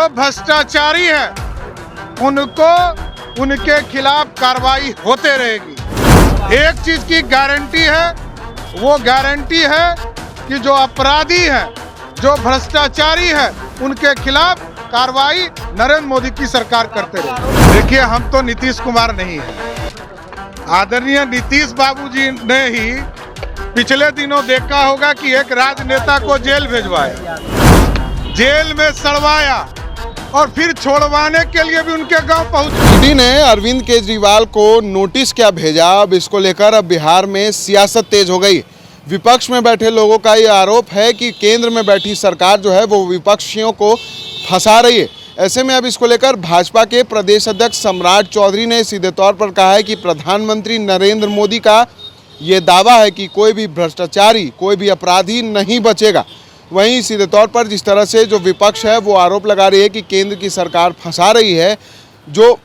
जो भ्रष्टाचारी है उनको उनके खिलाफ कार्रवाई होते रहेगी। एक चीज की गारंटी है, वो गारंटी है कि जो अपराधी है, जो भ्रष्टाचारी है, उनके खिलाफ कार्रवाई नरेंद्र मोदी की सरकार करते रहे। देखिए, हम तो नीतीश कुमार नहीं है, आदरणीय नीतीश बाबूजी ने ही पिछले दिनों देखा होगा कि एक राजनेता को जेल भेजवाया, जेल में सड़वाया और फिर छोड़वाने के लिए भी उनके गांव पहुंचे। ईडी ने अरविंद केजरीवाल को नोटिस क्या भेजा, अब इसको लेकर अब बिहार में सियासत तेज हो गई। विपक्ष में बैठे लोगों का ये आरोप है कि केंद्र में बैठी सरकार जो है वो विपक्षियों को फंसा रही है। ऐसे में अब इसको लेकर भाजपा के प्रदेश अध्यक्ष सम्राट चौधरी ने सीधे तौर पर कहा है कि प्रधानमंत्री नरेंद्र मोदी का ये दावा है कि कोई भी भ्रष्टाचारी, कोई भी अपराधी नहीं बचेगा। वहीं सीधे तौर पर जिस तरह से जो विपक्ष है वो आरोप लगा रही है कि केंद्र की सरकार फंसा रही है, जो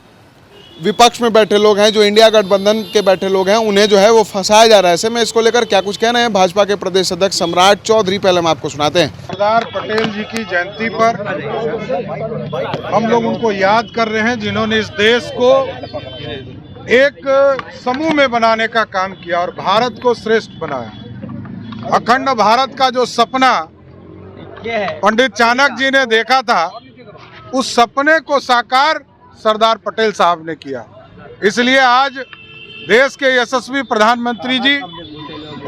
विपक्ष में बैठे लोग हैं, जो इंडिया गठबंधन के बैठे लोग हैं, उन्हें जो है वो फंसाया जा रहा है। ऐसे में इसको लेकर क्या कुछ कहना है भाजपा के प्रदेश अध्यक्ष सम्राट चौधरी, पहले हम आपको सुनाते हैं। सरदार पटेल जी की जयंती पर हम लोग उनको याद कर रहे हैं, जिन्होंने इस देश को एक समूह में बनाने का काम किया और भारत को श्रेष्ठ बनाया। अखंड भारत का जो सपना पंडित चाणक्य जी ने देखा था, उस सपने को साकार सरदार पटेल साहब ने किया। इसलिए आज देश के यशस्वी प्रधानमंत्री जी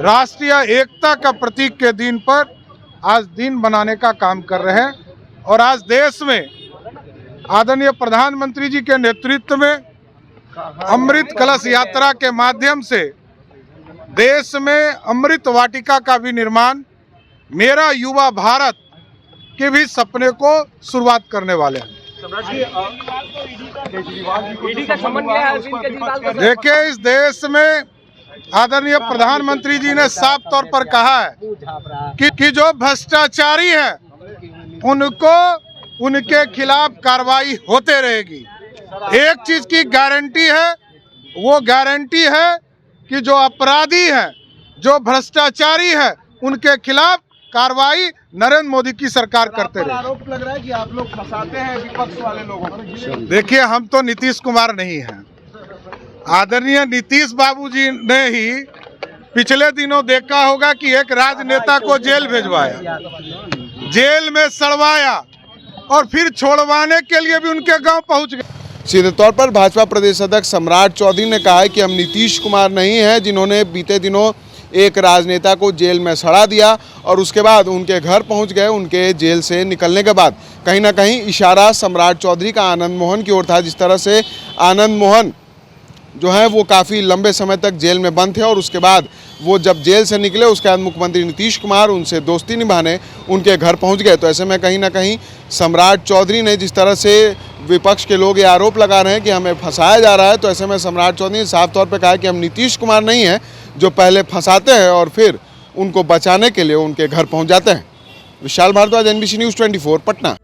राष्ट्रीय एकता का प्रतीक के दिन पर आज दिन बनाने का काम कर रहे हैं। और आज देश में आदरणीय प्रधानमंत्री जी के नेतृत्व में अमृत कलश यात्रा के माध्यम से देश में अमृत वाटिका का भी निर्माण, मेरा युवा भारत के भी सपने को शुरुआत करने वाले हैं। देखिए, इस देश में आदरणीय प्रधानमंत्री जी ने साफ तौर पर कहा है कि जो भ्रष्टाचारी है उनको उनके खिलाफ कार्रवाई होते रहेगी। एक चीज की गारंटी है, वो गारंटी है कि जो अपराधी है, जो भ्रष्टाचारी है, उनके खिलाफ कार्रवाई नरेंद्र मोदी की सरकार करते रहे। आरोप लग रहा है कि आप लोग फंसाते हैं विपक्ष वाले लोगों को। देखिए, हम तो नीतीश कुमार नहीं हैं, आदरणीय नीतीश बाबूजी ने ही पिछले दिनों देखा होगा कि एक राजनेता को जेल भेजवाया, जेल में सड़वाया और फिर छोड़वाने के लिए भी उनके गांव पहुंच गए। सीधे तौर पर भाजपा प्रदेश अध्यक्ष सम्राट चौधरी ने कहा है कि हम नीतीश कुमार नहीं हैं, जिन्होंने बीते दिनों एक राजनेता को जेल में सड़ा दिया और उसके बाद उनके घर पहुंच गए। उनके जेल से निकलने के बाद कहीं ना कहीं इशारा सम्राट चौधरी का आनंद मोहन की ओर था। जिस तरह से आनंद मोहन जो है वो काफ़ी लंबे समय तक जेल में बंद थे और उसके बाद वो जब जेल से निकले, उसके बाद मुख्यमंत्री नीतीश कुमार उनसे दोस्ती निभाने उनके घर पहुंच गए। तो ऐसे में कहीं ना कहीं सम्राट चौधरी ने, जिस तरह से विपक्ष के लोग ये आरोप लगा रहे हैं कि हमें फंसाया जा रहा है, तो ऐसे में सम्राट चौधरी ने साफ तौर पर कहा कि हम नीतीश कुमार नहीं हैं जो पहले फंसाते हैं और फिर उनको बचाने के लिए उनके घर पहुँच जाते हैं। Vishal Bhardwaj, NBC News 24, Patna.